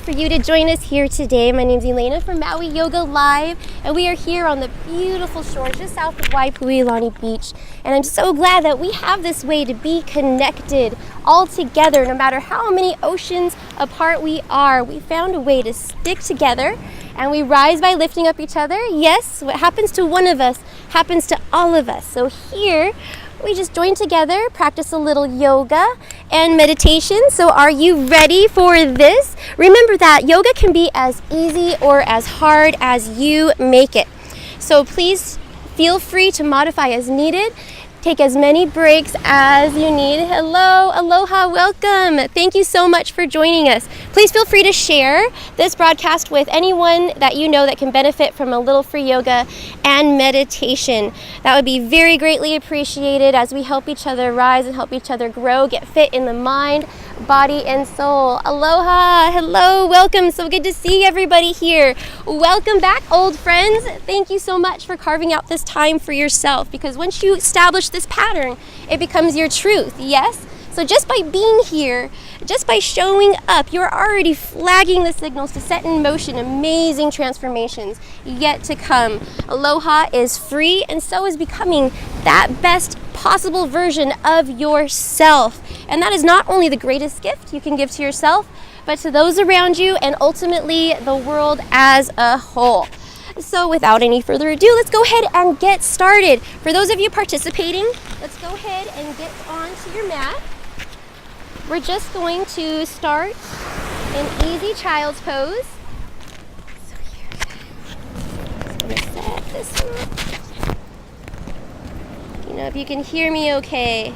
For you to join us here today. My name's Elaina from Maui Yoga Live, and we are here on the beautiful shore just south of Waipuilani Beach. And I'm so glad that we have this way to be connected all together, no matter how many oceans apart we are. We found a way to stick together, and we rise by lifting up each other. Yes, what happens to one of us happens to all of us. So here, we just join together, practice a little yoga and meditation. So are you ready for this? Remember that yoga can be as easy or as hard as you make it. So please feel free to modify as needed. Take as many breaks as you need. Hello, aloha, welcome. Thank you so much for joining us. Please feel free to share this broadcast with anyone that you know that can benefit from a little free yoga and meditation. That would be very greatly appreciated as we help each other rise and help each other grow, get fit in the mind, body, and soul. Aloha, hello, welcome. So good to see everybody here. Welcome back, old friends. Thank you so much for carving out this time for yourself, because once you establish this pattern, it becomes your truth, yes? So just by being here, just by showing up, you're already flagging the signals to set in motion amazing transformations yet to come. Aloha is free, and so is becoming that best possible version of yourself. And that is not only the greatest gift you can give to yourself, but to those around you and ultimately the world as a whole. So without any further ado, let's go ahead and get started. For those of you participating, let's go ahead and get onto your mat. We're just going to start in easy child's pose. So here, I'm going to set this one. You know, if you can hear me okay.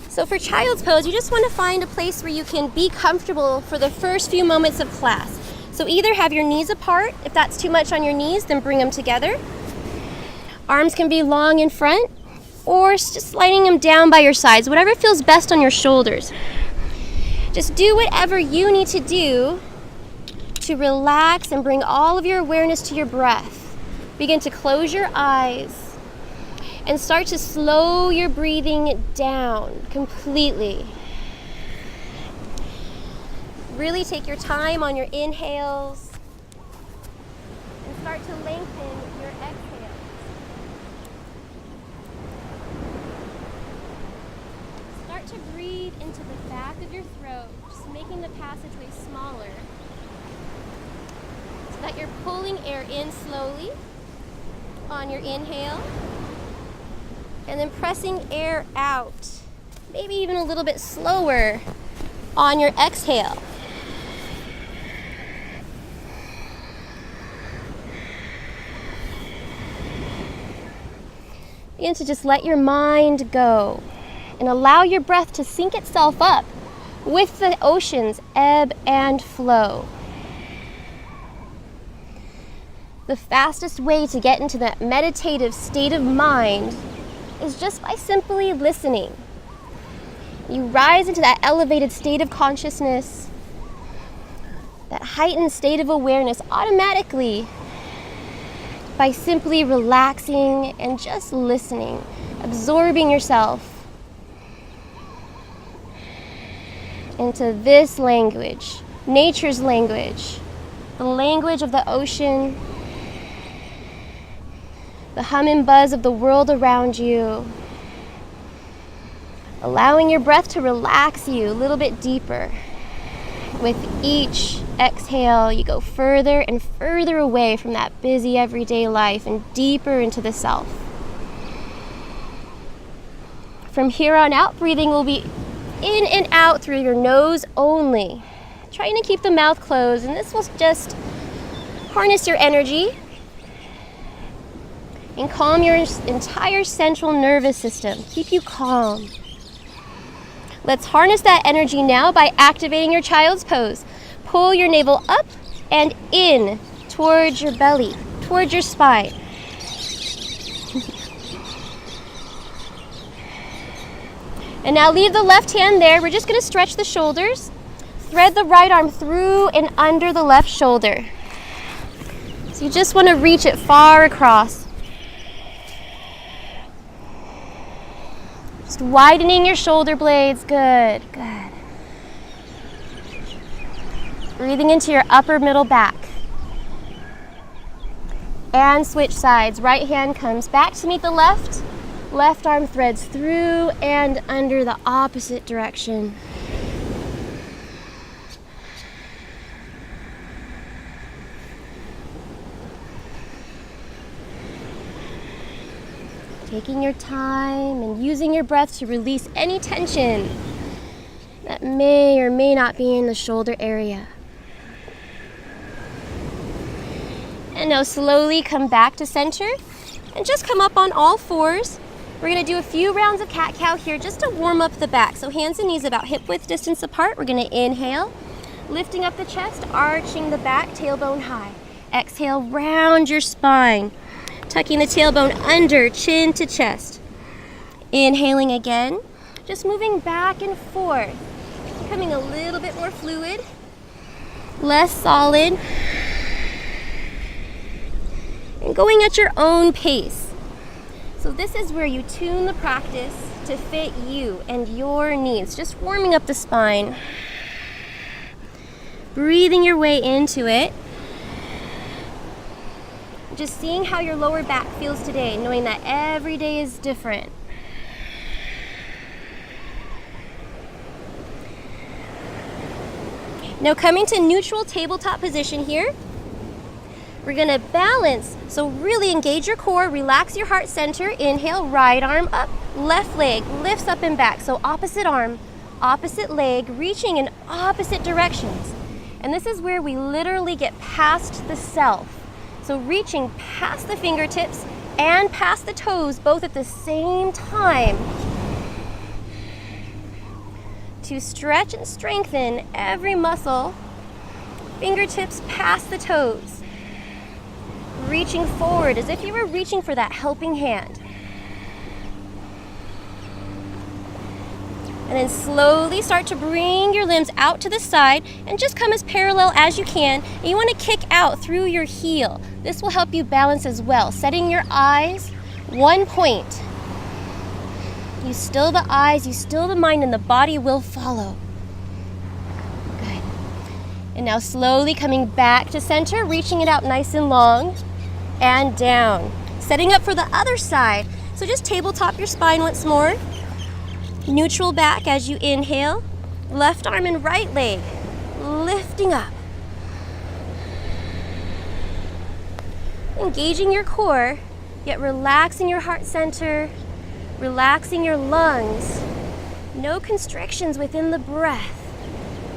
So for child's pose, you just want to find a place where you can be comfortable for the first few moments of class. So either have your knees apart. If that's too much on your knees, then bring them together. Arms can be long in front, or just sliding them down by your sides, whatever feels best on your shoulders. Just do whatever you need to do to relax and bring all of your awareness to your breath. Begin to close your eyes and start to slow your breathing down completely. Really take your time on your inhales and start to lengthen your exhales. Start to breathe into the back of your throat, just making the passageway smaller so that you're pulling air in slowly on your inhale and then pressing air out, maybe even a little bit slower on your exhale. Begin to just let your mind go and allow your breath to sync itself up with the ocean's ebb and flow. The fastest way to get into that meditative state of mind is just by simply listening. You rise into that elevated state of consciousness, that heightened state of awareness automatically by simply relaxing and just listening, absorbing yourself into this language, nature's language, the language of the ocean, the hum and buzz of the world around you, allowing your breath to relax you a little bit deeper. With each exhale, you go further and further away from that busy everyday life and deeper into the self. From here on out, breathing will be in and out through your nose only. Trying to keep the mouth closed, and this will just harness your energy and calm your entire central nervous system. Keep you calm. Let's harness that energy now by activating your child's pose. Pull your navel up and in towards your belly, towards your spine. And now leave the left hand there. We're just going to stretch the shoulders. Thread the right arm through and under the left shoulder. So you just want to reach it far across. Just widening your shoulder blades. Good, good. Breathing into your upper middle back. And switch sides. Right hand comes back to meet the left. Left arm threads through and under the opposite direction. Taking your time and using your breath to release any tension that may or may not be in the shoulder area. And now slowly come back to center and just come up on all fours. We're going to do a few rounds of cat-cow here just to warm up the back. So hands and knees about hip-width distance apart. We're going to inhale, lifting up the chest, arching the back, tailbone high. Exhale, round your spine. Tucking the tailbone under, chin to chest. Inhaling again, just moving back and forth, becoming a little bit more fluid, less solid, and going at your own pace. So this is where you tune the practice to fit you and your needs, just warming up the spine, breathing your way into it. Just seeing how your lower back feels today, knowing that every day is different. Now coming to neutral tabletop position here, we're gonna balance. So really engage your core, relax your heart center. Inhale, right arm up, left leg lifts up and back. So opposite arm, opposite leg, reaching in opposite directions. And this is where we literally get past the self. So reaching past the fingertips and past the toes, both at the same time, to stretch and strengthen every muscle. Fingertips past the toes. Reaching forward as if you were reaching for that helping hand. And then slowly start to bring your limbs out to the side and just come as parallel as you can. And you want to kick out through your heel. This will help you balance as well. Setting your eyes one point. You still the eyes, you still the mind, and the body will follow. Good. And now slowly coming back to center, reaching it out nice and long, and down. Setting up for the other side. So just tabletop your spine once more. Neutral back as you inhale. Left arm and right leg lifting up. Engaging your core, yet relaxing your heart center, relaxing your lungs. No constrictions within the breath.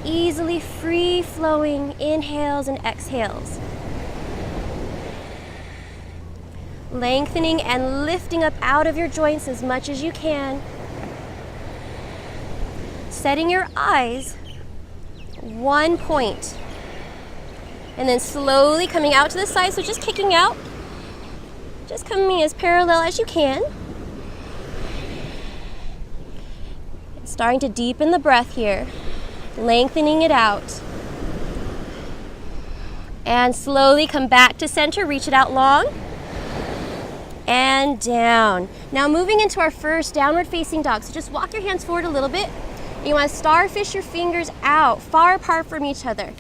Easily free-flowing inhales and exhales. Lengthening and lifting up out of your joints as much as you can. Setting your eyes one point. And then slowly coming out to the side, so just kicking out. Just coming as parallel as you can. Starting to deepen the breath here. Lengthening it out. And slowly come back to center, reach it out long. And down. Now moving into our first downward facing dog. So just walk your hands forward a little bit. You want to starfish your fingers out, far apart from each other.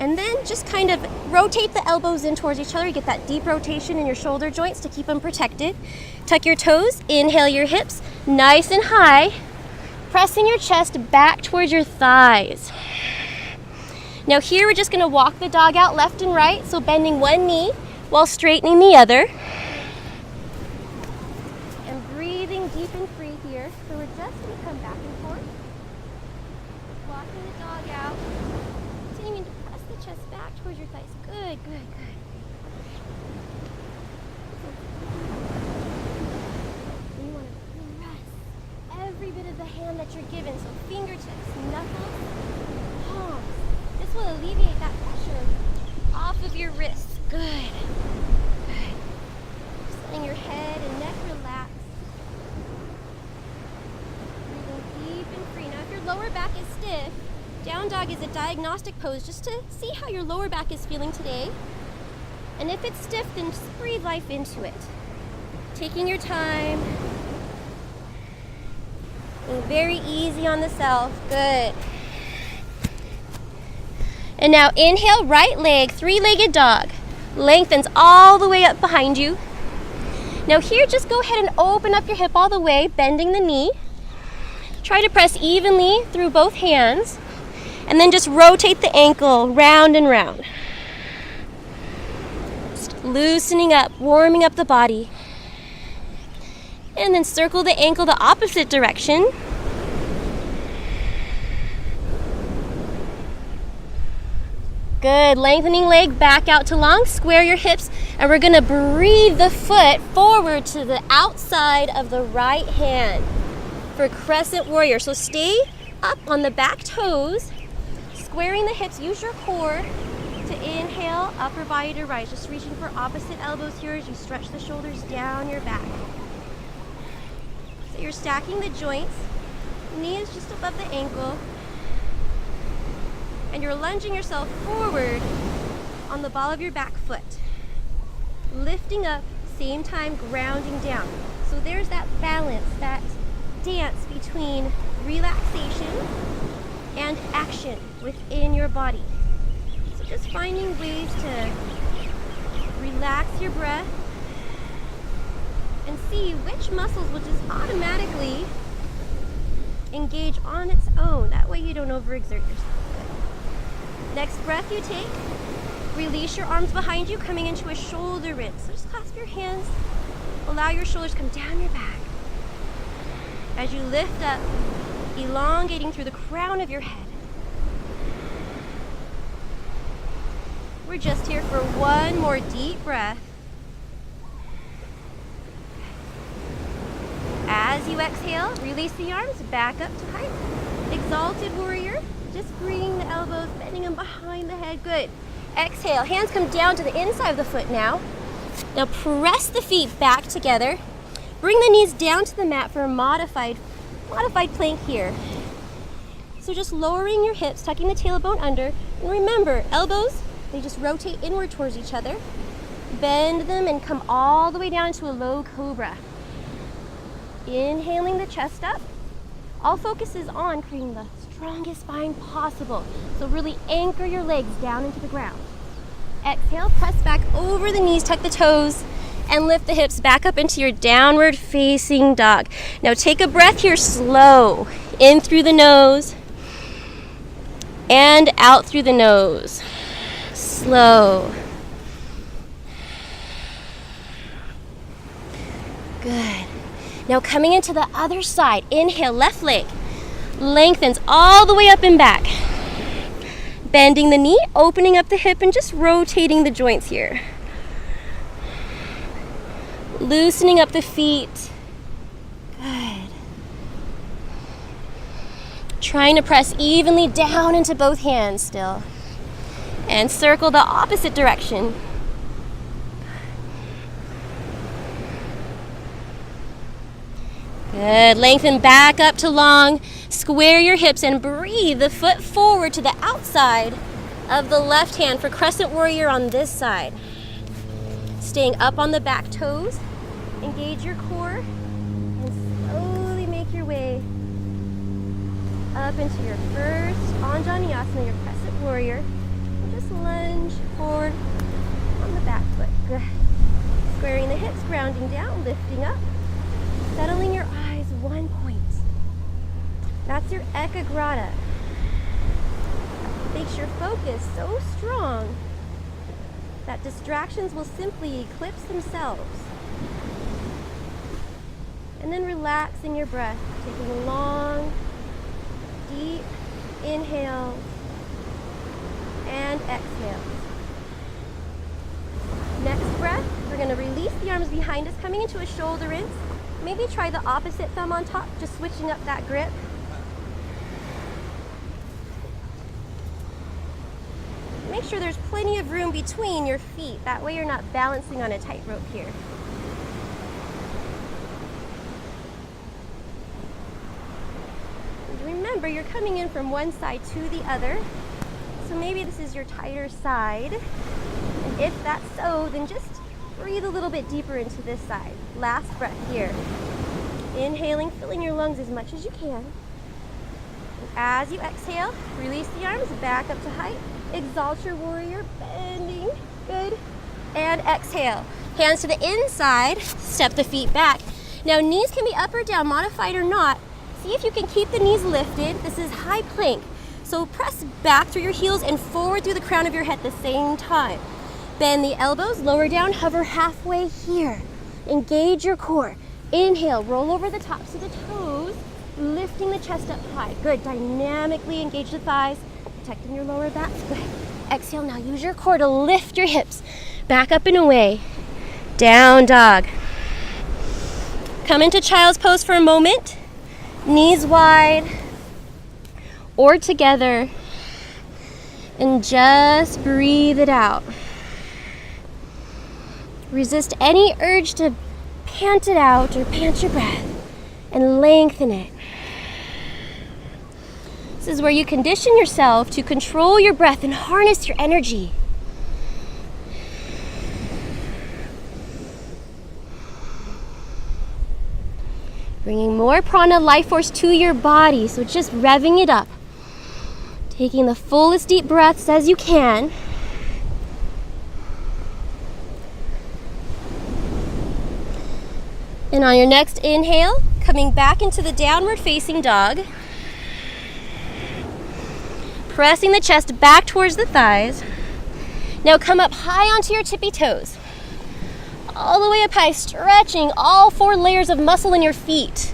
And then just kind of rotate the elbows in towards each other. You get that deep rotation in your shoulder joints to keep them protected. Tuck your toes, inhale your hips, nice and high. Pressing your chest back towards your thighs. Now here we're just going to walk the dog out left and right, so bending one knee while straightening the other. And breathing deep and free here. So we're just going to come back and forth. Walking the dog out. Continuing to press the chest back towards your thighs. Good, good, good. And you want to press every bit of the hand that you're given. So fingertips, knuckles, palms. This will alleviate that pressure off of your wrists. Good. Good. Just letting your head and neck relax. Breathing deep and free. Now if your lower back is stiff, down dog is a diagnostic pose just to see how your lower back is feeling today. And if it's stiff, then just breathe life into it. Taking your time. Being very easy on the self. Good. And now inhale, right leg, three-legged dog. Lengthens all the way up behind you. Now here, just go ahead and open up your hip all the way, bending the knee. Try to press evenly through both hands. And then just rotate the ankle round and round. Just loosening up, warming up the body. And then circle the ankle the opposite direction. Good, lengthening leg back out to long, square your hips, and we're gonna breathe the foot forward to the outside of the right hand for crescent warrior. So stay up on the back toes, squaring the hips, use your core to inhale, upper body to rise, just reaching for opposite elbows here as you stretch the shoulders down your back. So you're stacking the joints, knee is just above the ankle, and you're lunging yourself forward on the ball of your back foot. Lifting up, same time grounding down. So there's that balance, that dance between relaxation and action within your body. So just finding ways to relax your breath and see which muscles will just automatically engage on its own. That way you don't overexert yourself. Next breath you take, release your arms behind you, coming into a shoulder rinse. So just clasp your hands, allow your shoulders to come down your back. As you lift up, elongating through the crown of your head. We're just here for one more deep breath. As you exhale, release the arms, back up to height. Exalted warrior. Just bringing the elbows, bending them behind the head. Good. Exhale. Hands come down to the inside of the foot now. Now press the feet back together. Bring the knees down to the mat for a modified plank here. So just lowering your hips, tucking the tailbone under. And remember, elbows, they just rotate inward towards each other. Bend them and come all the way down into a low cobra. Inhaling the chest up. All focus is on creating the strongest spine possible. So really anchor your legs down into the ground. Exhale, press back over the knees, tuck the toes, and lift the hips back up into your downward facing dog. Now take a breath here slow. In through the nose and out through the nose. Slow. Good. Now coming into the other side, inhale, left leg. Lengthens all the way up and back. Bending the knee, opening up the hip, and just rotating the joints here. Loosening up the feet. Good. Trying to press evenly down into both hands still. And circle the opposite direction. Good. Lengthen back up to long. Square your hips and breathe the foot forward to the outside of the left hand for crescent warrior on this side. Staying up on the back toes. Engage your core and slowly make your way up into your first Anjaneyasana, your crescent warrior. And just lunge forward on the back foot. Good. Squaring the hips, grounding down, lifting up. Settling your eyes one point. That's your ekagrata. Makes your focus so strong that distractions will simply eclipse themselves. And then relaxing your breath, taking long, deep inhales and exhales. Next breath, we're going to release the arms behind us, coming into a shoulder rinse. Maybe try the opposite thumb on top, just switching up that grip. Make sure there's plenty of room between your feet. That way you're not balancing on a tightrope here. And remember, you're coming in from one side to the other. So maybe this is your tighter side. And if that's so, then just breathe a little bit deeper into this side. Last breath here. Inhaling, filling your lungs as much as you can. As you exhale, release the arms back up to height. Exalt your warrior, bending. Good. And exhale. Hands to the inside, step the feet back. Now knees can be up or down, modified or not. See if you can keep the knees lifted. This is high plank. So press back through your heels and forward through the crown of your head at the same time. Bend the elbows, lower down, hover halfway here. Engage your core. Inhale, roll over the tops of the toes, lifting the chest up high. Good, dynamically engage the thighs, protecting your lower back. Good. Exhale, now use your core to lift your hips. Back up and away. Down dog. Come into child's pose for a moment. Knees wide or together. And just breathe it out. Resist any urge to pant it out or pant your breath and lengthen it. This is where you condition yourself to control your breath and harness your energy. Bringing more prana, life force to your body, so just revving it up. Taking the fullest deep breaths as you can. And on your next inhale, coming back into the downward facing dog. Pressing the chest back towards the thighs. Now come up high onto your tippy toes. All the way up high, stretching all 4 layers of muscle in your feet.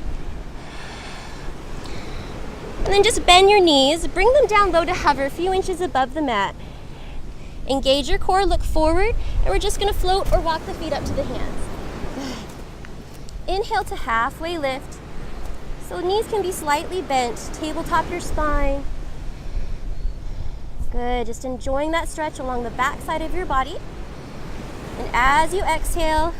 And then just bend your knees, bring them down low to hover a few inches above the mat. Engage your core, look forward, and we're just gonna float or walk the feet up to the hands. Inhale to halfway lift. So knees can be slightly bent, tabletop your spine. Good, just enjoying that stretch along the back side of your body. And as you exhale,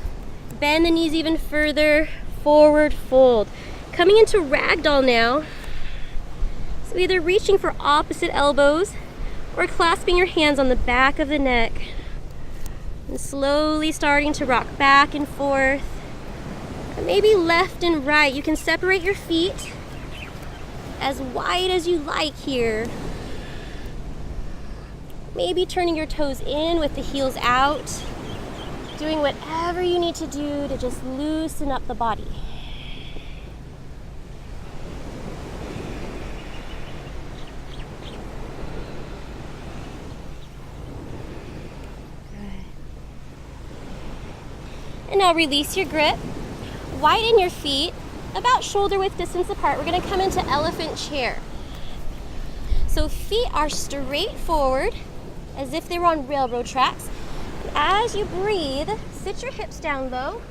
bend the knees even further, forward fold. Coming into ragdoll now. So either reaching for opposite elbows or clasping your hands on the back of the neck. And slowly starting to rock back and forth. And maybe left and right. You can separate your feet as wide as you like here. Maybe turning your toes in with the heels out. Doing whatever you need to do to just loosen up the body. Good. And now release your grip. Widen your feet, about shoulder width distance apart. We're going to come into elephant chair. So feet are straight forward, as if they were on railroad tracks. As you breathe, sit your hips down low,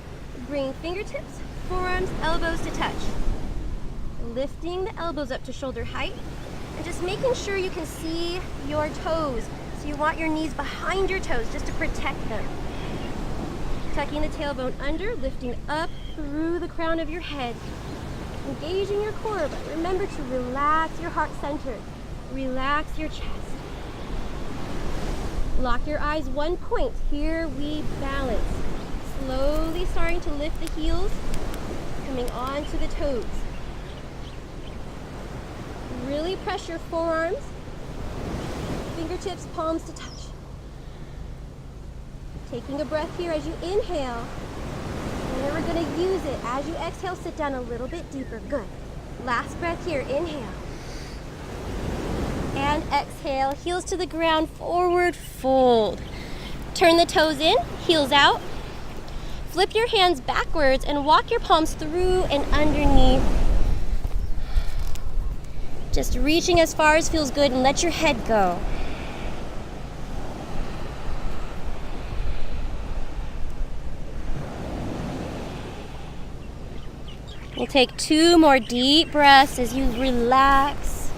bring fingertips, forearms, elbows to touch. Lifting the elbows up to shoulder height, and just making sure you can see your toes. So you want your knees behind your toes just to protect them. Tucking the tailbone under, lifting up through the crown of your head. Engaging your core, but remember to relax your heart center. Relax your chest. Lock your eyes one point. Here we balance. Slowly starting to lift the heels, coming onto the toes. Really press your forearms, fingertips, palms to touch. Taking a breath here as you inhale. And then we're going to use it. As you exhale, sit down a little bit deeper. Good. Last breath here. Inhale. And exhale. Heels to the ground. Forward fold. Turn the toes in. Heels out. Flip your hands backwards and walk your palms through and underneath. Just reaching as far as feels good and let your head go. We'll take 2 more deep breaths as you relax.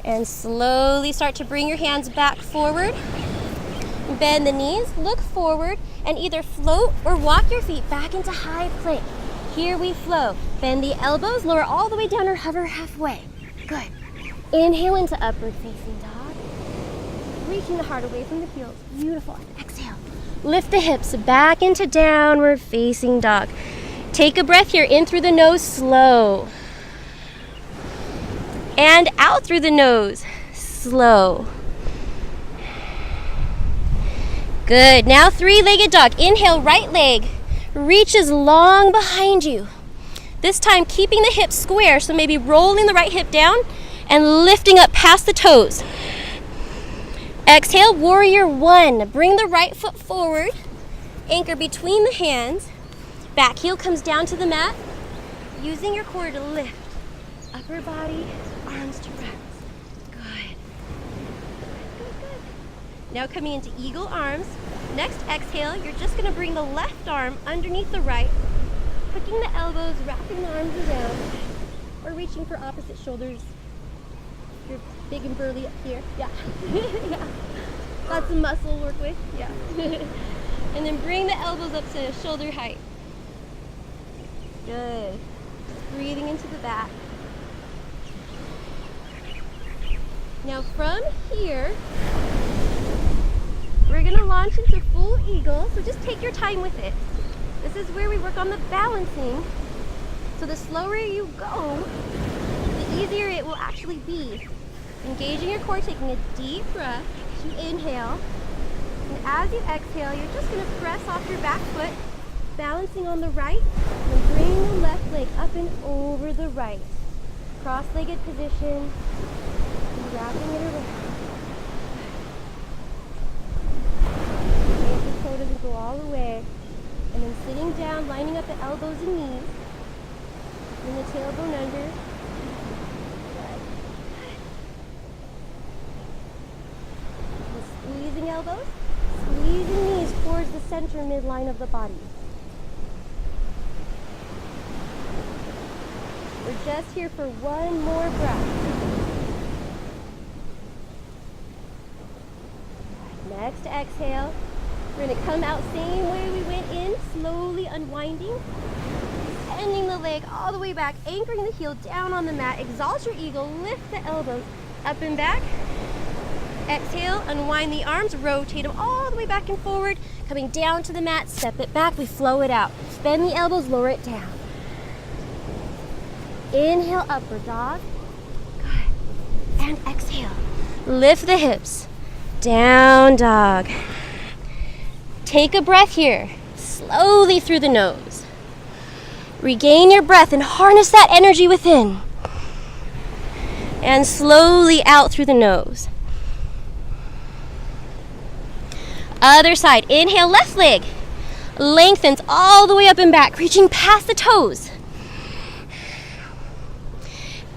And slowly start to bring your hands back forward. Bend the knees, look forward, and either float or walk your feet back into high plank. Here we flow. Bend the elbows, lower all the way down or hover halfway. Good. Inhale into upward facing dog. Reaching the heart away from the heels. Beautiful. Exhale. Lift the hips back into downward facing dog. Take a breath here, in through the nose, slow. And out through the nose, slow. Good, now three-legged dog. Inhale, right leg reaches long behind you. This time keeping the hips square, so maybe rolling the right hip down and lifting up past the toes. Exhale, warrior one. Bring the right foot forward, anchor between the hands. Back heel comes down to the mat. Using your core to lift. Upper body, arms to rest. Good. Good. Now coming into eagle arms. Next exhale, you're just going to bring the left arm underneath the right, hooking the elbows, wrapping the arms around, or reaching for opposite shoulders. You're big and burly up here. Yeah. Yeah. Lots of muscle to work with. Yeah. And then bring the elbows up to shoulder height. Good. Just breathing into the back. Now from here, we're going to launch into full eagle. So just take your time with it. This is where we work on the balancing. So the slower you go, the easier it will actually be. Engaging your core, taking a deep breath to inhale. And as you exhale, you're just going to press off your back foot, balancing on the right, and bring the left leg up and over the right. Cross-legged position, and wrapping it around. Make the toe doesn't go all the way. And then sitting down, lining up the elbows and knees. Bring the tailbone under. Squeezing elbows, squeezing knees towards the center midline of the body. We're just here for one more breath. Next exhale, we're going to come out same way we went in, slowly unwinding, extending the leg all the way back, anchoring the heel down on the mat. Exalt your eagle, lift the elbows up and back. Exhale, unwind the arms, rotate them all the way back and forward, coming down to the mat, step it back, we flow it out. Bend the elbows, lower it down. Inhale, upward dog. Good. And exhale. Lift the hips. Down dog. Take a breath here, slowly through the nose. Regain your breath and harness that energy within. And slowly out through the nose. Other side, inhale, left leg lengthens all the way up and back, reaching past the toes.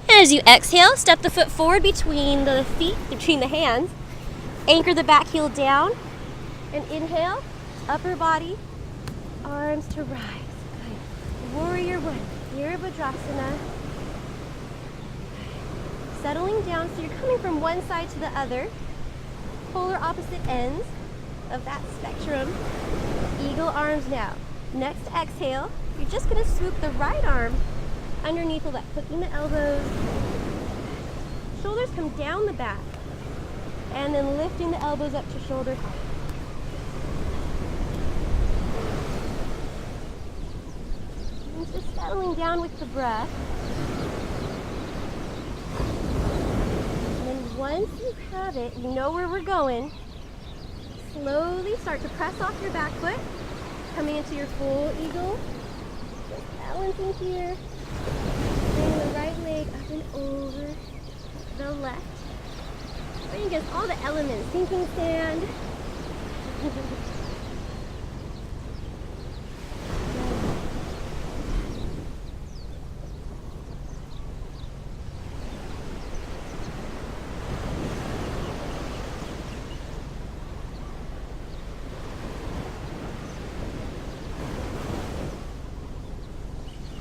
And as you exhale, step the foot forward between the feet, between the hands. Anchor the back heel down. And inhale, upper body, arms to rise. Good. Warrior one, Virabhadrasana. Settling down, so you're coming from one side to the other. Polar opposite ends of that spectrum. Eagle arms now. Next exhale, you're just going to swoop the right arm underneath the left, hooking the elbows. Shoulders come down the back, and then lifting the elbows up to shoulder height. And just settling down with the breath. And then once you have it, you know where we're going. Slowly start to press off your back foot, coming into your full eagle. Just balancing here. Bring the right leg up and over the left. Bring us all the elements, sinking sand.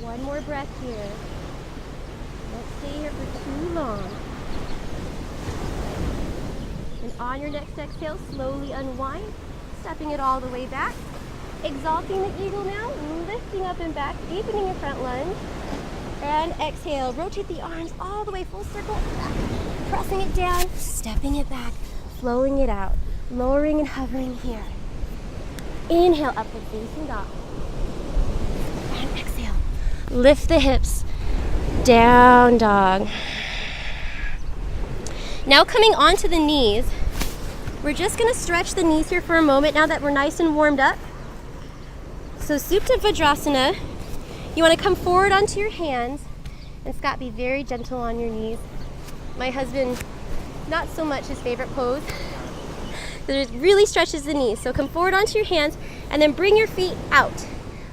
One more breath here. Don't stay here for too long. And on your next exhale, slowly unwind, stepping it all the way back. Exalting the eagle now, lifting up and back, deepening your front lunge. And exhale, rotate the arms all the way full circle back. Pressing it down, stepping it back, flowing it out, lowering and hovering here. Inhale, upward facing dog. And exhale. Lift the hips. Down dog. Now coming onto the knees, we're just going to stretch the knees here for a moment now that we're nice and warmed up. So Supta Vajrasana, you want to come forward onto your hands, and Scott, be very gentle on your knees. My husband, not so much his favorite pose. It really stretches the knees. So come forward onto your hands and then bring your feet out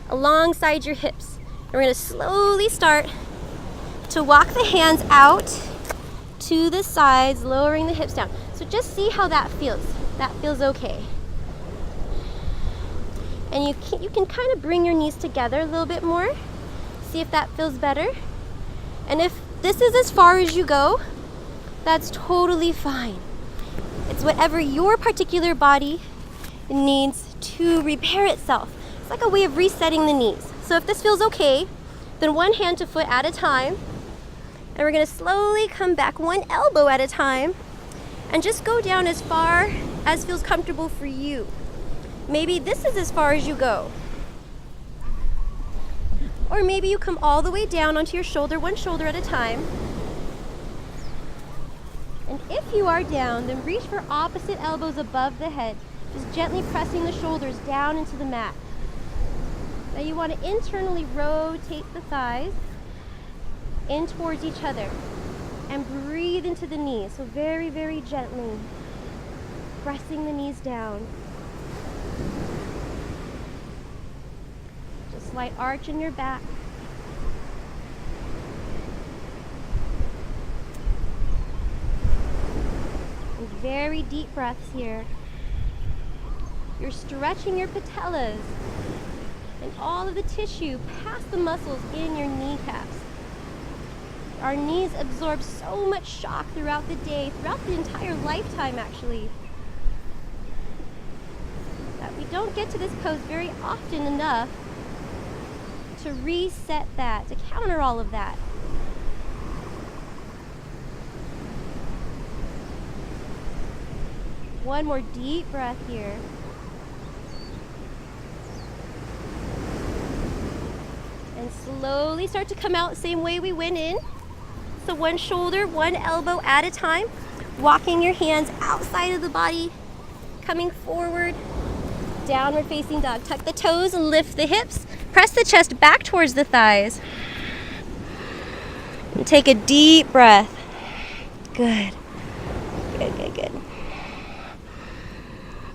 alongside your hips. And we're going to slowly start to walk the hands out to the sides, lowering the hips down. So just see how that feels. That feels okay. And you can kind of bring your knees together a little bit more. See if that feels better. And if this is as far as you go, that's totally fine. It's whatever your particular body needs to repair itself. It's like a way of resetting the knees. So if this feels okay, then one hand to foot at a time. And we're going to slowly come back one elbow at a time and just go down as far as feels comfortable for you. Maybe this is as far as you go. Or maybe you come all the way down onto your shoulder, one shoulder at a time. And if you are down, then reach for opposite elbows above the head, just gently pressing the shoulders down into the mat. Now you want to internally rotate the thighs in towards each other and breathe into the knees. So very, very gently pressing the knees down. Just slight arch in your back. And very deep breaths here. You're stretching your patellas and all of the tissue past the muscles in your kneecaps. Our knees absorb so much shock throughout the day, throughout the entire lifetime actually, that we don't get to this pose very often enough to reset that, to counter all of that. One more deep breath here. And slowly start to come out same way we went in. So one shoulder, one elbow at a time, walking your hands outside of the body, coming forward, downward facing dog. Tuck the toes and lift the hips. Press the chest back towards the thighs. And take a deep breath. Good. Good, good, good.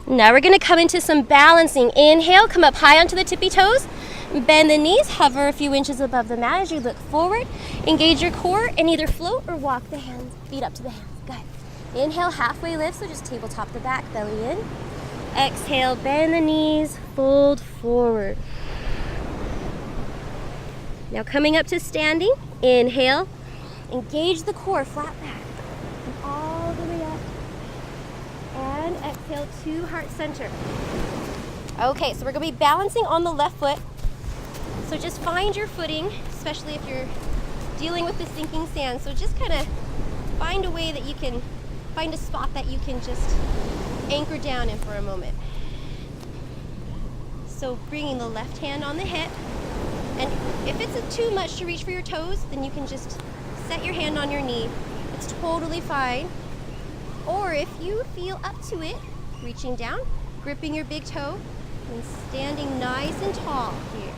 Now we're going to come into some balancing. Inhale, come up high onto the tippy toes. Bend the knees, hover a few inches above the mat as you look forward. Engage your core and either float or walk the hands, feet up to the hands. Good. Inhale, halfway lift, so just tabletop the back, belly in. Exhale, bend the knees, fold forward. Now coming up to standing, inhale, engage the core, flat back, and all the way up. And exhale to heart center. Okay, so we're going to be balancing on the left foot. So just find your footing, especially if you're dealing with the sinking sand. So just kind of find a way that you can, find a spot that you can just anchor down in for a moment. So bringing the left hand on the hip. And if it's too much to reach for your toes, then you can just set your hand on your knee. It's totally fine. Or if you feel up to it, reaching down, gripping your big toe, and standing nice and tall here.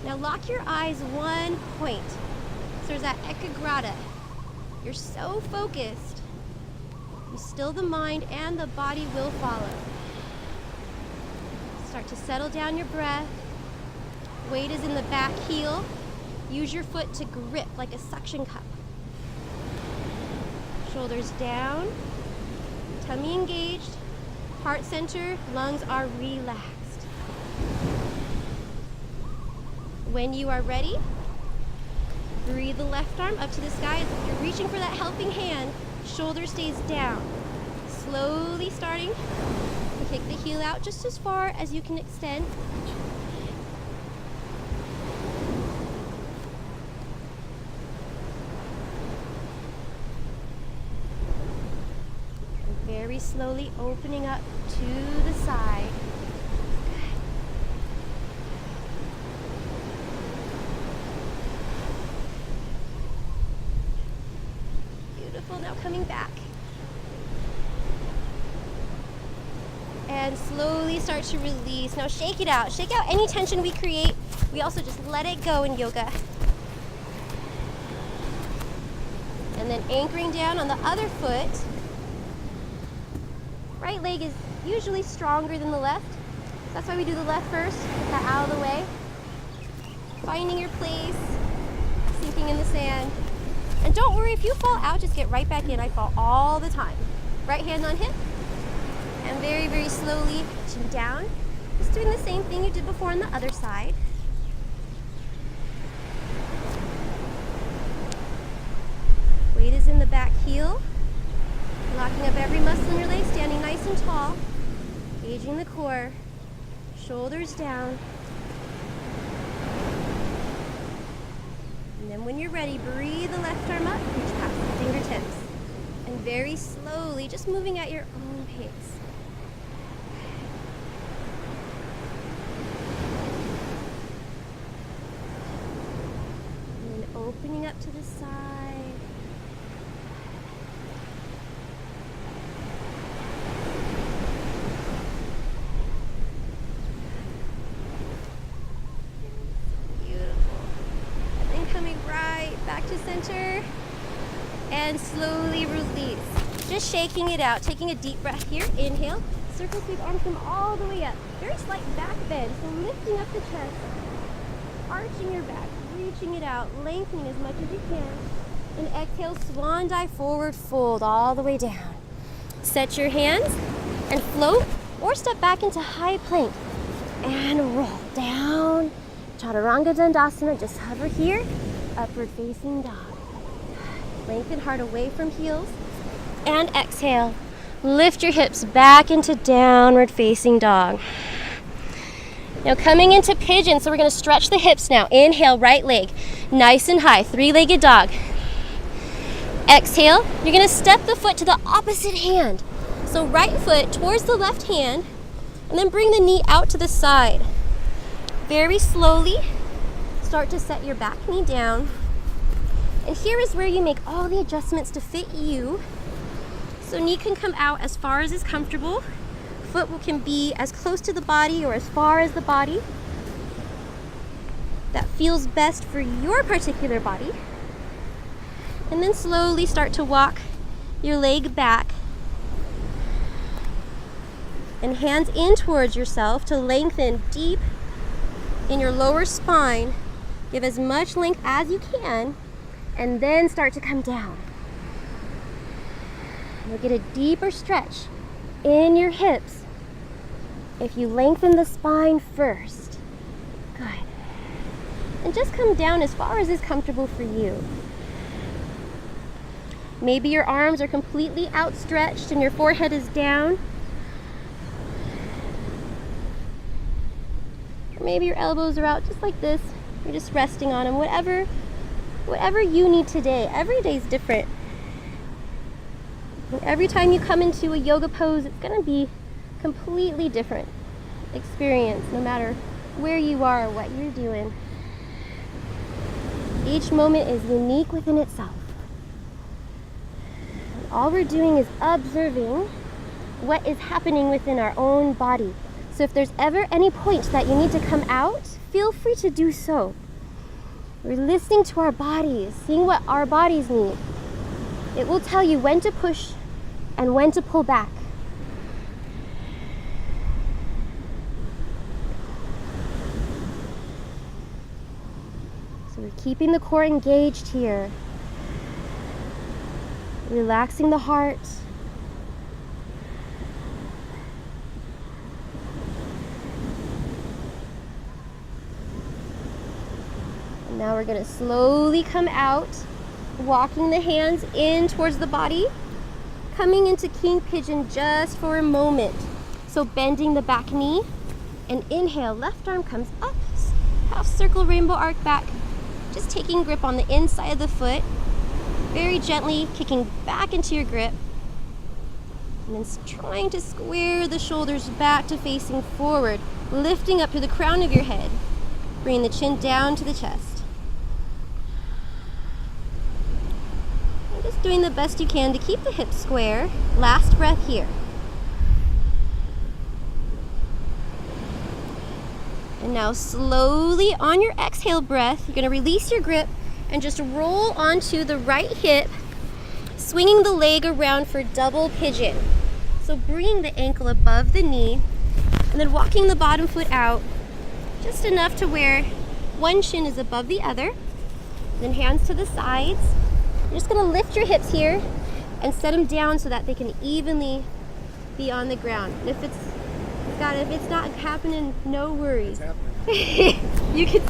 Now lock your eyes one point. So there's that ekagrata. You're so focused. You still the mind and the body will follow. Start to settle down your breath. Weight is in the back heel. Use your foot to grip like a suction cup. Shoulders down. Tummy engaged. Heart center, lungs are relaxed. When you are ready, breathe the left arm up to the sky as if you're reaching for that helping hand. Shoulder stays down. Slowly starting to kick the heel out just as far as you can extend. And very slowly opening up to the side. Beautiful. Now coming back. And slowly start to release. Now shake it out. Shake out any tension we create. We also just let it go in yoga. And then anchoring down on the other foot. Right leg is usually stronger than the left. So that's why we do the left first. Get that out of the way. Finding your place. Sinking in the sand. And don't worry, if you fall out, just get right back in. I fall all the time. Right hand on hip. And very, very slowly chin down. Just doing the same thing you did before on the other side. Weight is in the back heel. Locking up every muscle in your leg, standing nice and tall. Engaging the core. Shoulders down. And then when you're ready, breathe the left arm up, reach past the fingertips. And very slowly, just moving at your own pace. And then opening up to the side. Back to center and slowly release. Just shaking it out, taking a deep breath here. Inhale, circle sweep, arms come all the way up. Very slight back bend, so lifting up the chest, arching your back, reaching it out, lengthening as much as you can. And exhale, swan dive forward, fold all the way down. Set your hands and float or step back into high plank and roll down. Chaturanga Dandasana, just hover here. Upward facing dog. Lengthen heart away from heels. And exhale. Lift your hips back into downward facing dog. Now coming into pigeon, so we're going to stretch the hips now. Inhale, right leg, nice and high, three-legged dog. Exhale, you're going to step the foot to the opposite hand. So right foot towards the left hand, and then bring the knee out to the side. Very slowly. Start to set your back knee down. And here is where you make all the adjustments to fit you. So knee can come out as far as is comfortable. Foot can be as close to the body or as far as the body. That feels best for your particular body. And then slowly start to walk your leg back. And hands in towards yourself to lengthen deep in your lower spine. Give as much length as you can, and then start to come down. You'll get a deeper stretch in your hips if you lengthen the spine first. Good. And just come down as far as is comfortable for you. Maybe your arms are completely outstretched and your forehead is down. Or maybe your elbows are out just like this. You're just resting on them. Whatever you need today. Every day is different. And every time you come into a yoga pose, it's going to be completely different experience, no matter where you are or what you're doing. Each moment is unique within itself. And all we're doing is observing what is happening within our own body. So if there's ever any point that you need to come out, feel free to do so. We're listening to our bodies, seeing what our bodies need. It will tell you when to push and when to pull back. So we're keeping the core engaged here. Relaxing the heart. Now we're going to slowly come out, walking the hands in towards the body, coming into king pigeon just for a moment. So bending the back knee, and inhale, left arm comes up, half circle rainbow arc back, just taking grip on the inside of the foot, very gently kicking back into your grip, and then trying to square the shoulders back to facing forward, lifting up to the crown of your head, bringing the chin down to the chest. doing the best you can to keep the hips square. Last breath here. And now slowly on your exhale breath, you're going to release your grip and just roll onto the right hip, swinging the leg around for double pigeon. So bringing the ankle above the knee and then walking the bottom foot out just enough to where one shin is above the other. Then hands to the sides. You're just going to lift your hips here and set them down so that they can evenly be on the ground. And if it's not happening, no worries. It's happening. You can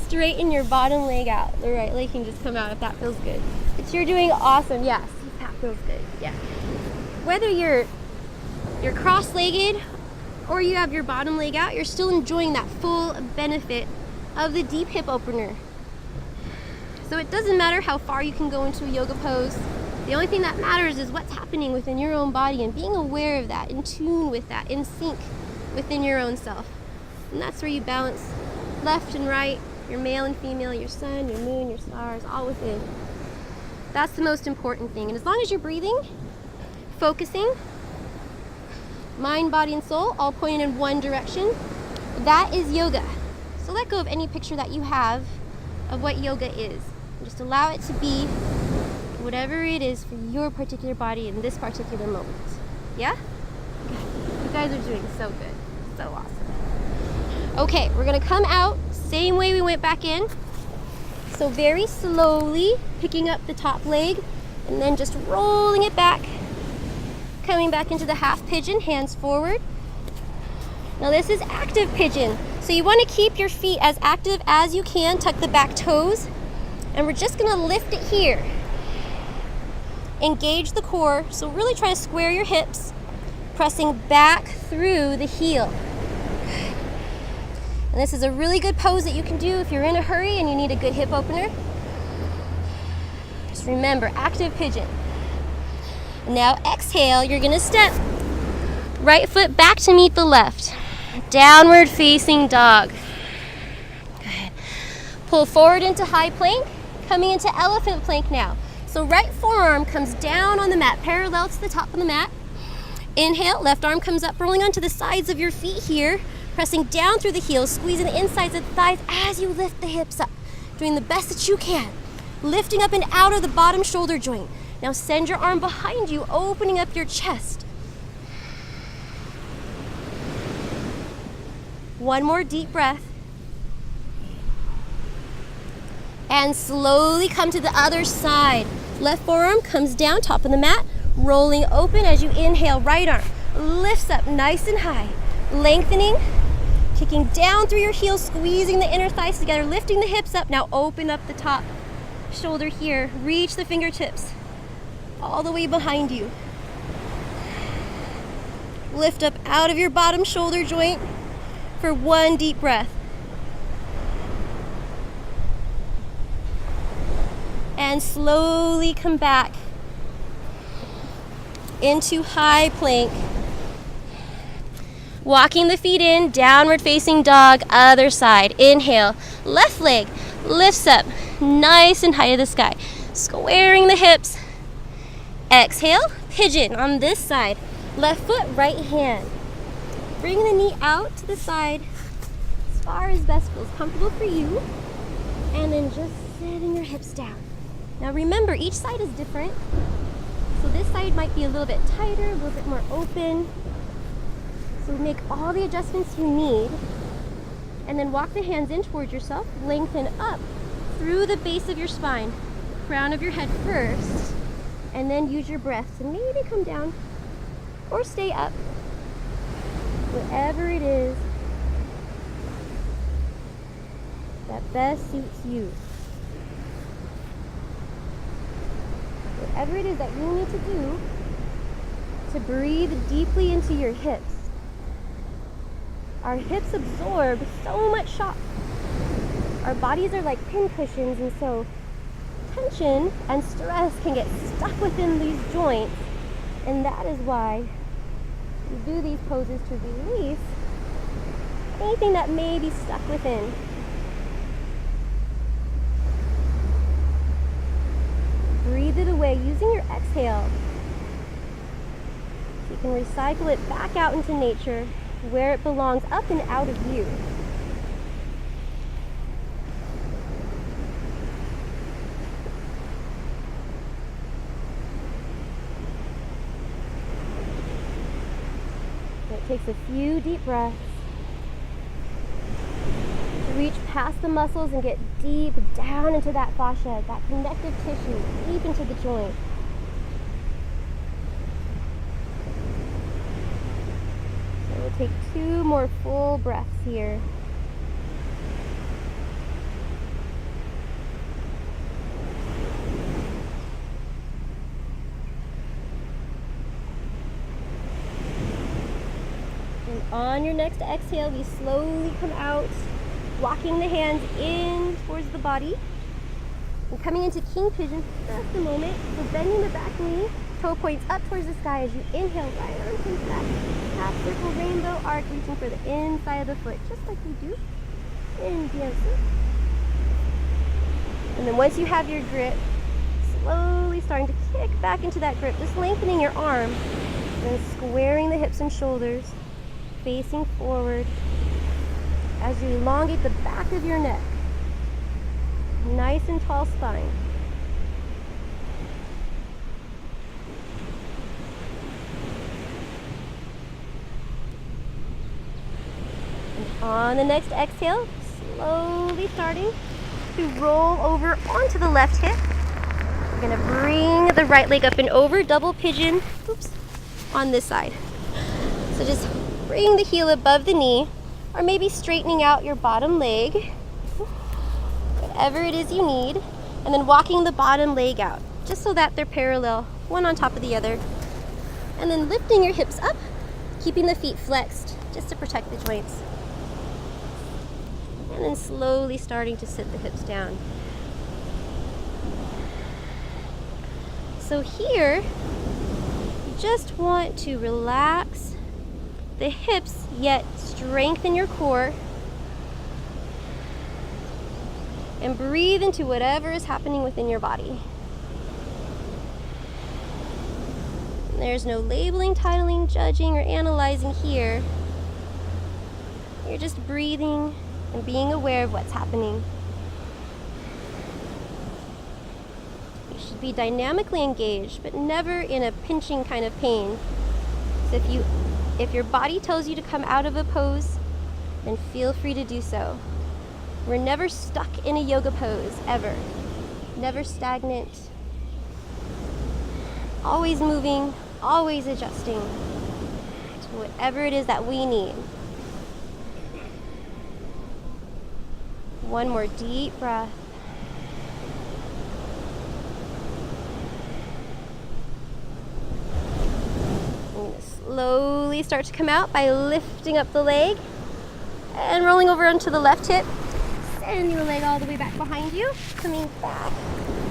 straighten your bottom leg out. The right leg can just come out if that feels good. But you're doing awesome. Yes, that feels good. Yeah. Whether you're cross-legged or you have your bottom leg out, you're still enjoying that full benefit of the deep hip opener. So it doesn't matter how far you can go into a yoga pose. The only thing that matters is what's happening within your own body and being aware of that, in tune with that, in sync within your own self. And that's where you balance left and right, your male and female, your sun, your moon, your stars, all within. That's the most important thing. And as long as you're breathing, focusing, mind, body, and soul, all pointing in one direction, that is yoga. So let go of any picture that you have of what yoga is. And just allow it to be whatever it is for your particular body in this particular moment. Yeah? You guys are doing so good. So awesome. Okay, we're gonna come out same way we went back in. So very slowly picking up the top leg and then just rolling it back. Coming back into the half pigeon, hands forward. Now this is active pigeon. So you want to keep your feet as active as you can, tuck the back toes, and we're just going to lift it here. Engage the core, so really try to square your hips, pressing back through the heel. And this is a really good pose that you can do if you're in a hurry and you need a good hip opener. Just remember, active pigeon. Now exhale, you're going to step right foot back to meet the left. Downward facing dog. Good. Pull forward into high plank, coming into elephant plank now. So right forearm comes down on the mat, parallel to the top of the mat. Inhale, left arm comes up, rolling onto the sides of your feet here, pressing down through the heels, squeezing the insides of the thighs as you lift the hips up. Doing the best that you can. Lifting up and out of the bottom shoulder joint. Now send your arm behind you, opening up your chest. One more deep breath. And slowly come to the other side. Left forearm comes down, top of the mat, rolling open as you inhale. Right arm lifts up nice and high, lengthening, kicking down through your heels, squeezing the inner thighs together, lifting the hips up. Now open up the top shoulder here. Reach the fingertips all the way behind you. Lift up out of your bottom shoulder joint for one deep breath. And slowly come back into high plank. Walking the feet in, downward facing dog, other side. Inhale, left leg lifts up nice and high to the sky. Squaring the hips. Exhale, pigeon on this side. Left foot, right hand. Bring the knee out to the side as far as best feels comfortable for you. And then just setting your hips down. Now remember, each side is different. So this side might be a little bit tighter, a little bit more open. So make all the adjustments you need. And then walk the hands in towards yourself. Lengthen up through the base of your spine. Crown of your head first. And then use your breath to maybe come down or stay up. Whatever it is that best suits you. Whatever it is that you need to do to breathe deeply into your hips. Our hips absorb so much shock. Our bodies are like pin cushions, and so tension and stress can get stuck within these joints, and that is why we do these poses to release anything that may be stuck within. Breathe breathe it away using your exhale. So you can recycle it back out into nature where it belongs, up and out of you. It takes a few deep breaths to reach past the muscles and get deep down into that fascia, that connective tissue, deep into the joint. So we'll take 2 more full breaths here. On your next exhale, we slowly come out, walking the hands in towards the body. And coming into king pigeon for just a moment. So bending the back knee, toe points up towards the sky as you inhale, right arms into that half circle rainbow arc, reaching for the inside of the foot, just like we do in Biansu. And then once you have your grip, slowly starting to kick back into that grip, just lengthening your arm, and squaring the hips and shoulders, facing forward as you elongate the back of your neck. Nice and tall spine. And on the next exhale, slowly starting to roll over onto the left hip. We're going to bring the right leg up and over, double pigeon, on this side. So just bring the heel above the knee, or maybe straightening out your bottom leg, whatever it is you need, and then walking the bottom leg out, just so that they're parallel, one on top of the other. And then lifting your hips up, keeping the feet flexed, just to protect the joints. And then slowly starting to sit the hips down. So here, you just want to relax the hips, yet strengthen your core, and breathe into whatever is happening within your body. And there's no labeling, titling, judging, or analyzing here. You're just breathing and being aware of what's happening. You should be dynamically engaged, but never in a pinching kind of pain. So if your body tells you to come out of a pose, then feel free to do so. We're never stuck in a yoga pose, ever. Never stagnant. Always moving, always adjusting to whatever it is that we need. One more deep breath. Slowly start to come out by lifting up the leg and rolling over onto the left hip. Send your leg all the way back behind you. Coming back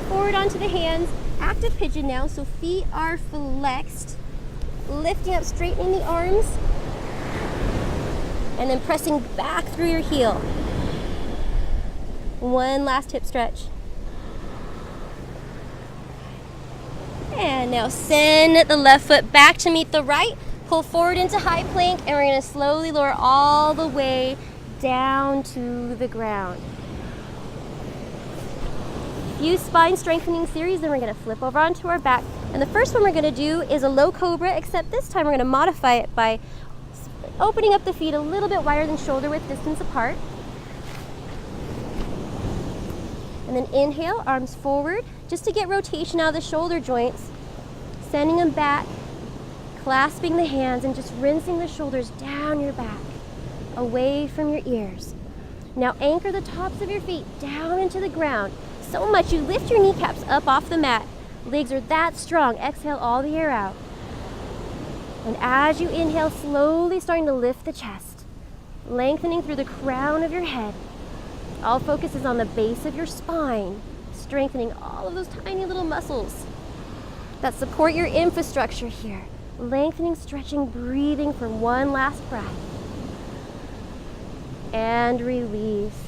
forward onto the hands. Active pigeon now, so feet are flexed. Lifting up, straightening the arms. And then pressing back through your heel. One last hip stretch. And now send the left foot back to meet the right. Pull forward into high plank, and we're going to slowly lower all the way down to the ground. Few spine strengthening series, then we're going to flip over onto our back. And the first one we're going to do is a low cobra, except this time we're going to modify it by opening up the feet a little bit wider than shoulder width distance apart. And then inhale, arms forward, just to get rotation out of the shoulder joints. Sending them back, clasping the hands, and just rinsing the shoulders down your back, away from your ears. Now anchor the tops of your feet down into the ground, so much you lift your kneecaps up off the mat. Legs are that strong. Exhale all the air out. And as you inhale, slowly starting to lift the chest, lengthening through the crown of your head. All focus is on the base of your spine, strengthening all of those tiny little muscles that support your infrastructure here. Lengthening, stretching, breathing for one last breath. And release.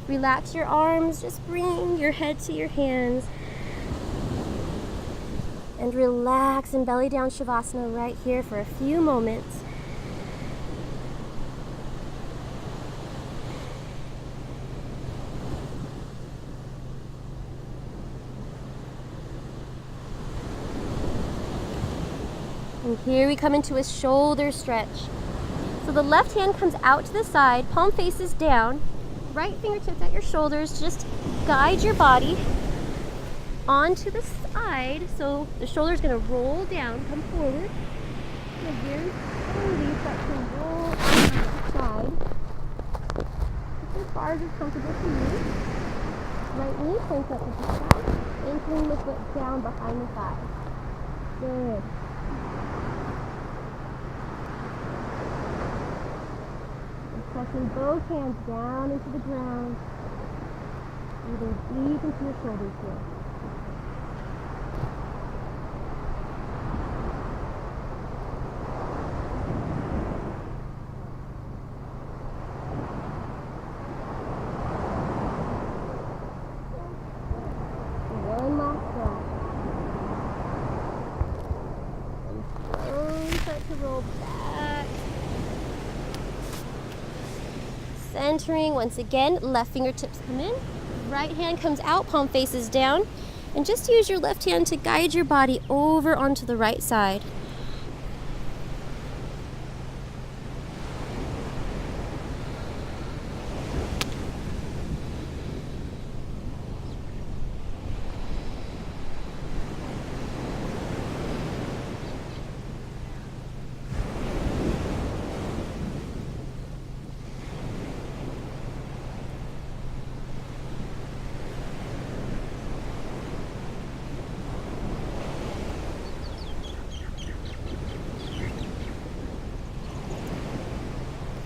Relax your arms, just bring your head to your hands. And relax and belly down Shavasana right here for a few moments. And here we come into a shoulder stretch. So the left hand comes out to the side, palm faces down, right fingertips at your shoulders. Just guide your body onto the side. So the shoulder's going to roll down, come forward. And very slowly start to roll onto the side. Just as far as is comfortable for you. Right knee points up to the side. Anchoring the foot down behind the thigh. Good. Pressing both hands down into the ground. Breathing deep into your shoulders here. One last breath. And slowly start to roll back. Centering once again, left fingertips come in, right hand comes out, palm faces down, and just use your left hand to guide your body over onto the right side.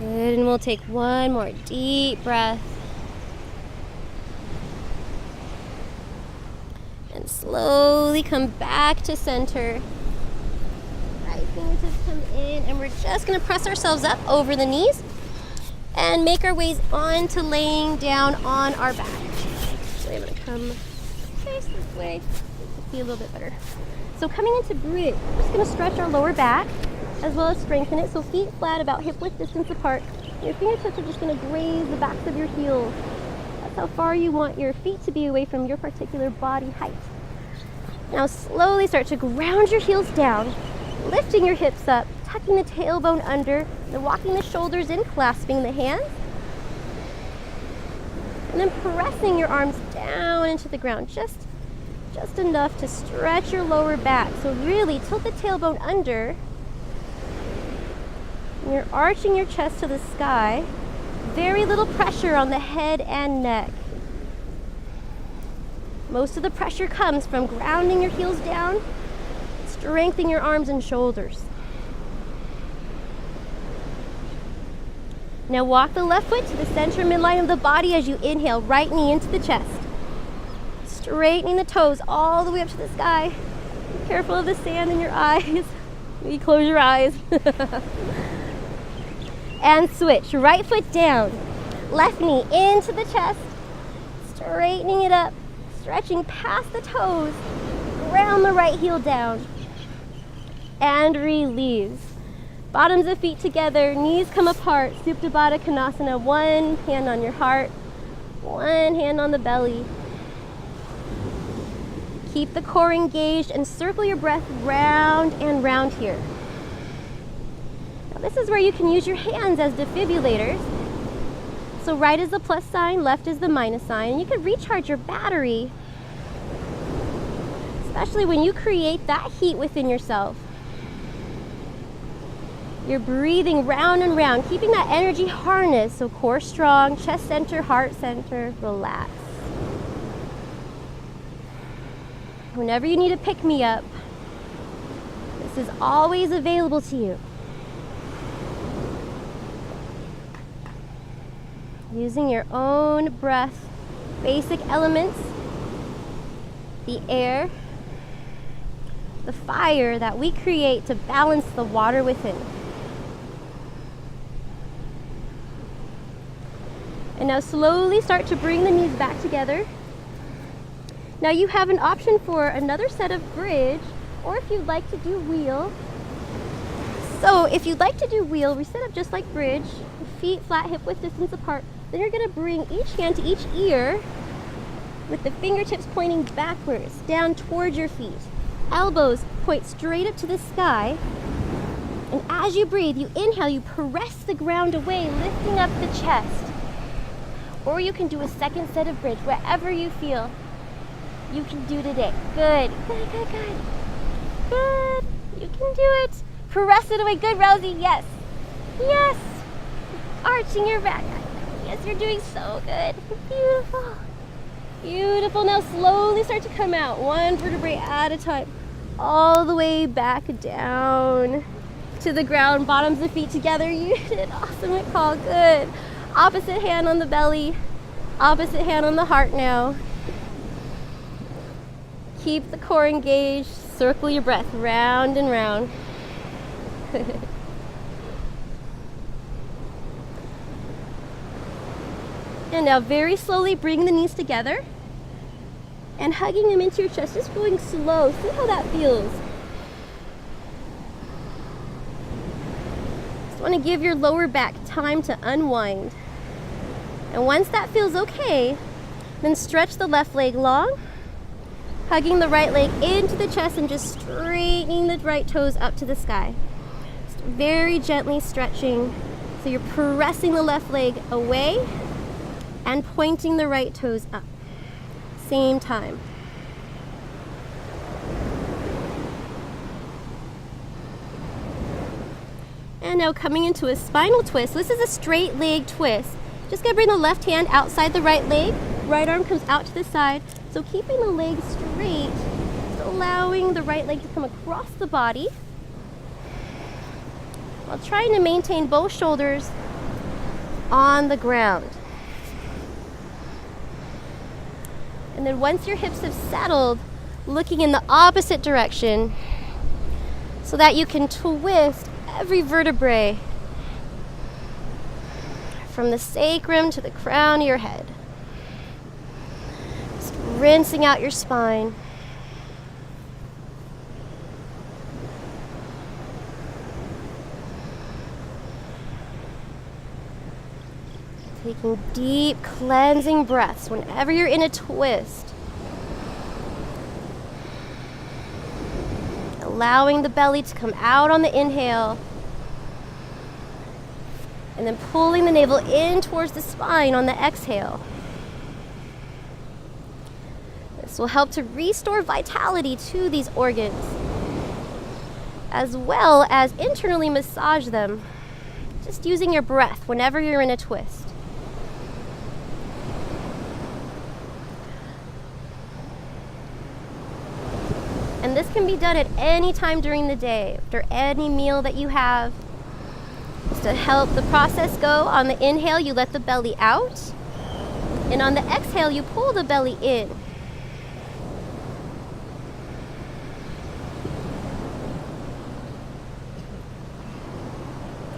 Good, and we'll take one more deep breath. And slowly come back to center. Right fingertips come in, and we're just going to press ourselves up over the knees and make our ways on to laying down on our back. So I'm going to come face this way to see a little bit better. So coming into bridge, we're just going to stretch our lower back as well as strengthen it. So feet flat, about hip width distance apart. Your fingertips are just going to graze the backs of your heels. That's how far you want your feet to be away from your particular body height. Now slowly start to ground your heels down, lifting your hips up, tucking the tailbone under, then walking the shoulders in, clasping the hands. And then pressing your arms down into the ground, just enough to stretch your lower back. So really tilt the tailbone under. You're arching your chest to the sky. Very little pressure on the head and neck. Most of the pressure comes from grounding your heels down, strengthening your arms and shoulders. Now walk the left foot to the center midline of the body as you inhale, right knee into the chest. Straightening the toes all the way up to the sky. Be careful of the sand in your eyes. Maybe close your eyes. And switch, right foot down, left knee into the chest, straightening it up, stretching past the toes, ground the right heel down, and release. Bottoms of feet together, knees come apart, Supta Baddha Konasana, one hand on your heart, one hand on the belly. Keep the core engaged and circle your breath round and round here. This is where you can use your hands as defibrillators. So right is the plus sign, left is the minus sign, and you can recharge your battery, especially when you create that heat within yourself. You're breathing round and round, keeping that energy harnessed, so core strong, chest center, heart center, relax. Whenever you need a pick-me-up, this is always available to you. Using your own breath, basic elements, the air, the fire that we create to balance the water within. And now slowly start to bring the knees back together. Now you have an option for another set of bridge or if you'd like to do wheel. So if you'd like to do wheel, we set up just like bridge, feet flat, hip width distance apart. Then you're gonna bring each hand to each ear with the fingertips pointing backwards, down towards your feet. Elbows point straight up to the sky. And as you breathe, you inhale, you press the ground away, lifting up the chest. Or you can do a second set of bridge, wherever you feel you can do today. Good, good, good, good. Good, you can do it. Press it away, good, Rosie, yes. Yes, arching your back. Yes, you're doing so good, beautiful. Beautiful, now slowly start to come out, one vertebrae at a time, all the way back down to the ground, bottoms of feet together. You did awesome, McCall, good. Opposite hand on the belly, opposite hand on the heart now. Keep the core engaged, circle your breath round and round. And now very slowly bring the knees together and hugging them into your chest, just going slow. See how that feels. Just want to give your lower back time to unwind. And once that feels okay, then stretch the left leg long, hugging the right leg into the chest and just straightening the right toes up to the sky. Just very gently stretching. So you're pressing the left leg away and pointing the right toes up. Same time. And now coming into a spinal twist. This is a straight leg twist. Just gonna bring the left hand outside the right leg. Right arm comes out to the side. So keeping the leg straight, just allowing the right leg to come across the body while trying to maintain both shoulders on the ground. And then once your hips have settled, looking in the opposite direction so that you can twist every vertebrae from the sacrum to the crown of your head. Just rinsing out your spine. Taking deep cleansing breaths whenever you're in a twist. Allowing the belly to come out on the inhale. And then pulling the navel in towards the spine on the exhale. This will help to restore vitality to these organs, as well as internally massage them, just using your breath whenever you're in a twist. And this can be done at any time during the day, after any meal that you have. Just to help the process go, on the inhale, you let the belly out. And on the exhale, you pull the belly in.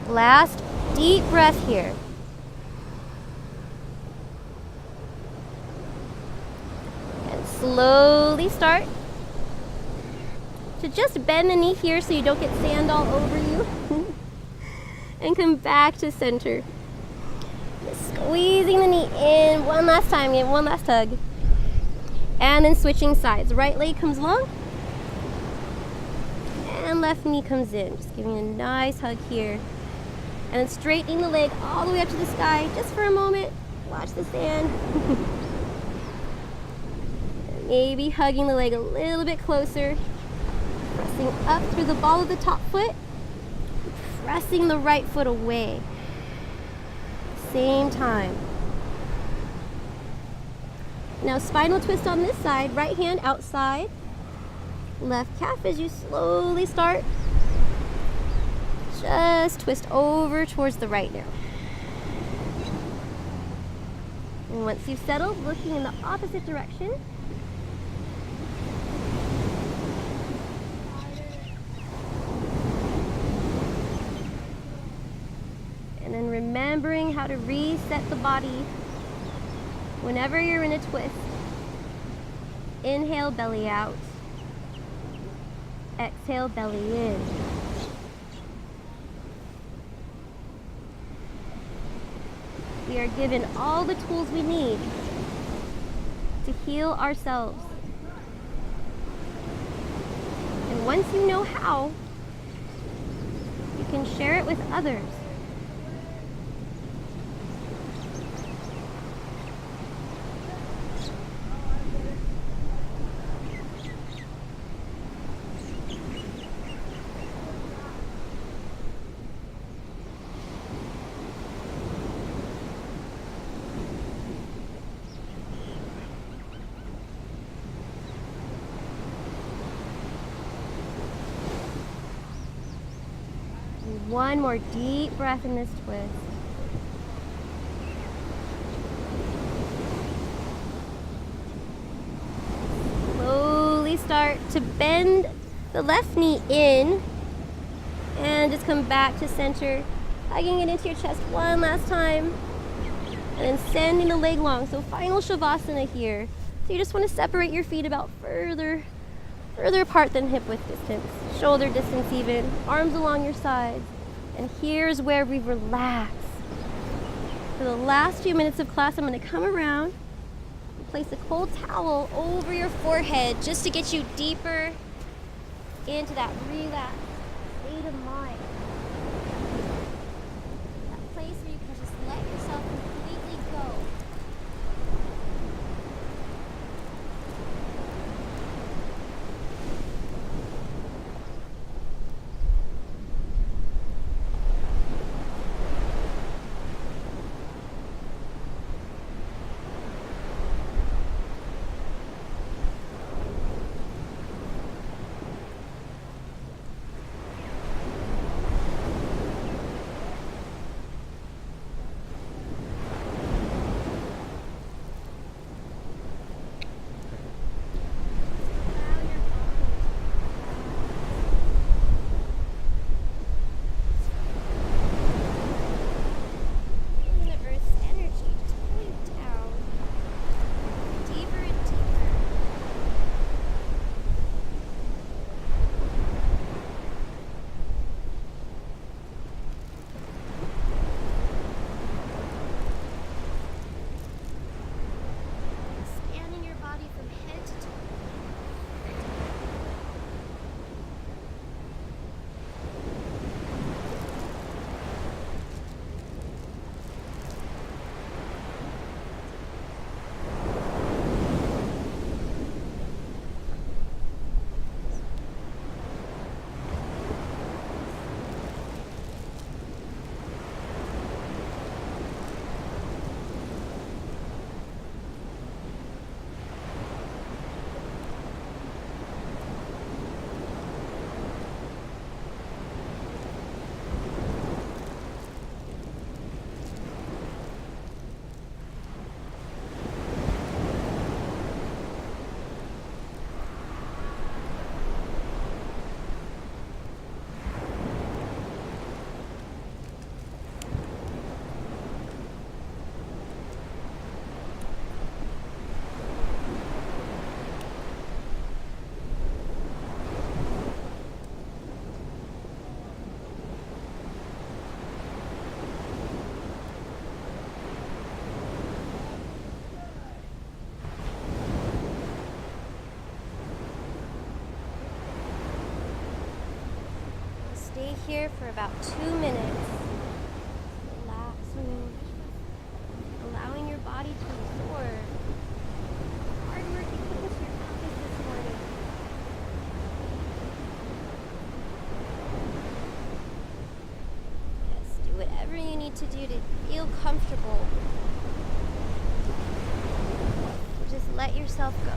Last deep breath here. And slowly start to just bend the knee here so you don't get sand all over you. And come back to center. Just squeezing the knee in one last time, give one last hug. And then switching sides. Right leg comes long. And left knee comes in. Just giving a nice hug here. And then straightening the leg all the way up to the sky just for a moment. Watch the sand. Maybe hugging the leg a little bit closer. Pressing up through the ball of the top foot. Pressing the right foot away. Same time. Now spinal twist on this side. Right hand outside. Left calf as you slowly start. Just twist over towards the right now. And once you've settled, looking in the opposite direction. And then remembering how to reset the body whenever you're in a twist. Inhale, belly out. Exhale, belly in. We are given all the tools we need to heal ourselves. And once you know how, you can share it with others. One more deep breath in this twist. Slowly start to bend the left knee in and just come back to center, hugging it into your chest one last time, and then sending the leg long. So final Shavasana here. So you just want to separate your feet about further apart than hip width distance, shoulder distance even, arms along your sides. And here's where we relax. For the last few minutes of class, I'm going to come around and place a cold towel over your forehead just to get you deeper into that relaxed state of mind. That place where you can just let yourself completely go. Stay here for about 2 minutes, relaxing, allowing your body to absorb the hard work you put into your practice this morning. Yes, do whatever you need to do to feel comfortable. Just let yourself go.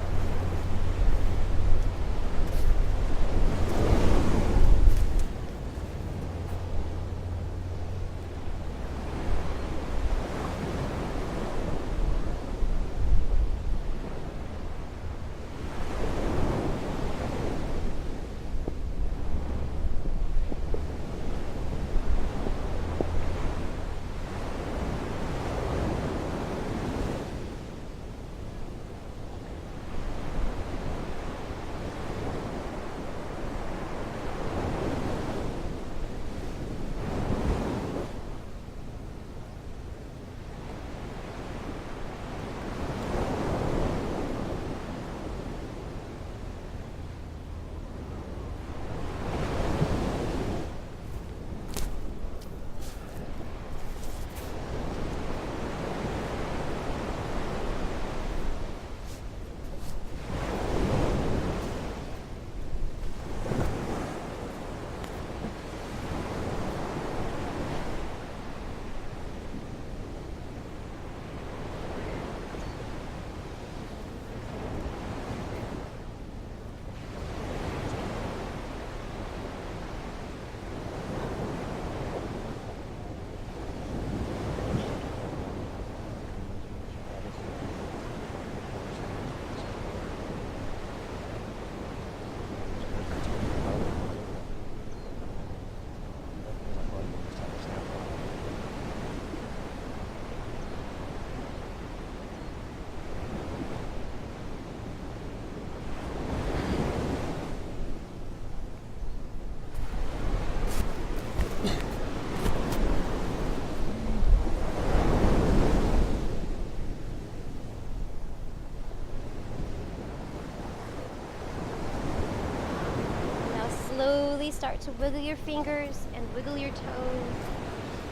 slowly start to wiggle your fingers and wiggle your toes,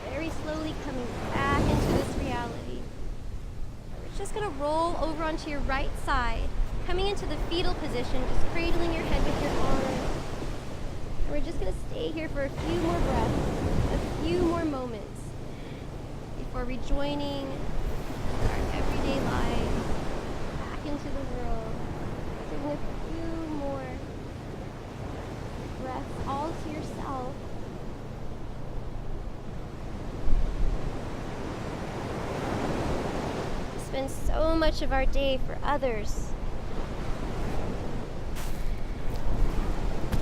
very slowly coming back into this reality. We're just gonna roll over onto your right side, coming into the fetal position, just cradling your head with your arms. And we're just gonna stay here for a few more breaths, a few more moments before rejoining our everyday lives back into the world. Taking a few more breaths all to yourself. We spend so much of our day for others.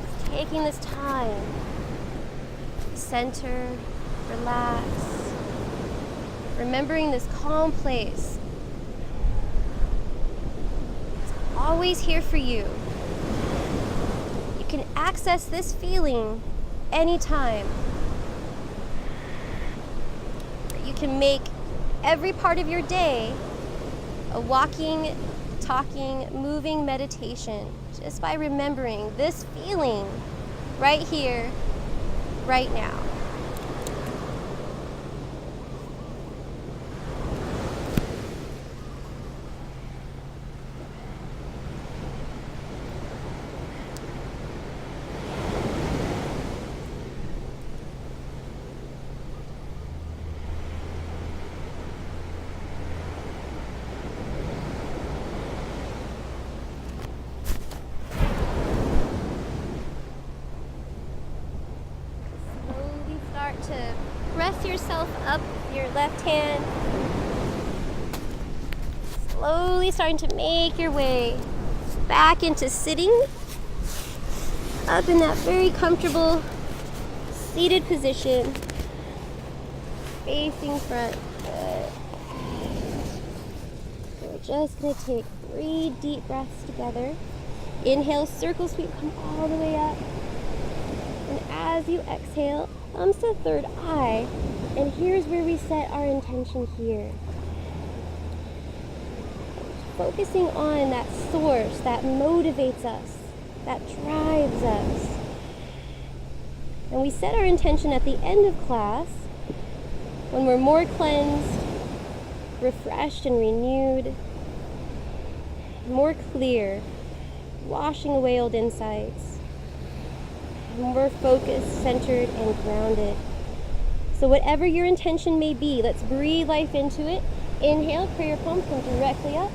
Just taking this time to center, relax, remembering this calm place. It's always here for you. You can access this feeling anytime. You can make every part of your day a walking, talking, moving meditation just by remembering this feeling right here, right now. To press yourself up with your left hand, slowly starting to make your way back into sitting up in that very comfortable seated position, facing front. Good. So we're just going to take 3 deep breaths together. Inhale, circle sweep, come all the way up. And as you exhale, thumbs to third eye, and here's where we set our intention here. Focusing on that source that motivates us, that drives us. And we set our intention at the end of class when we're more cleansed, refreshed and renewed, more clear, washing away old insights. More focused, centered, and grounded. So whatever your intention may be, let's breathe life into it. Inhale, prayer palms come directly up.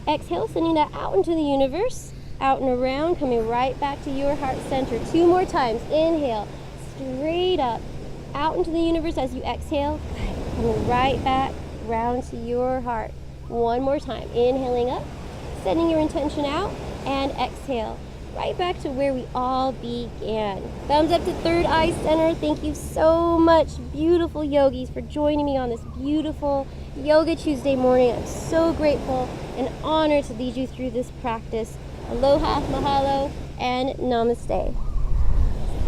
Exhale, sending that out into the universe, out and around, coming right back to your heart center. 2 more times. Inhale, straight up, out into the universe as you exhale, coming right back, round to your heart. 1 more time. Inhaling up, sending your intention out, and exhale. Right back to where we all began. Thumbs up to third eye center. Thank you so much, beautiful yogis, for joining me on this beautiful Yoga Tuesday morning. I'm so grateful and honored to lead you through this practice. Aloha, mahalo, and namaste.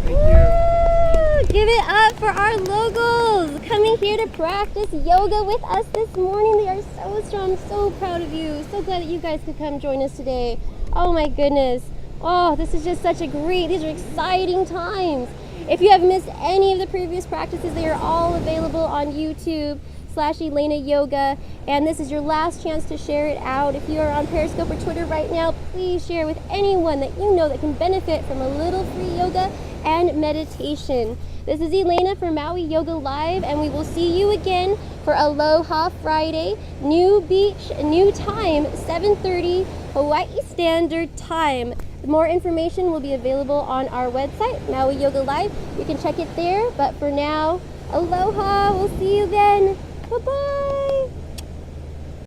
Thank you. Give it up for our locals coming here to practice yoga with us this morning. They are so strong. I'm so proud of you. So glad that you guys could come join us today. Oh my goodness. Oh, this is just such a these are exciting times. If you have missed any of the previous practices, they are all available on YouTube/Elaina Yoga. And this is your last chance to share it out. If you are on Periscope or Twitter right now, please share with anyone that you know that can benefit from a little free yoga and meditation. This is Elaina from Maui Yoga Live, and we will see you again for Aloha Friday. New beach, new time, 7:30 Hawaii Standard Time. More information will be available on our website, Maui Yoga Live. You can check it there, but for now, aloha. We'll see you then. Bye-bye.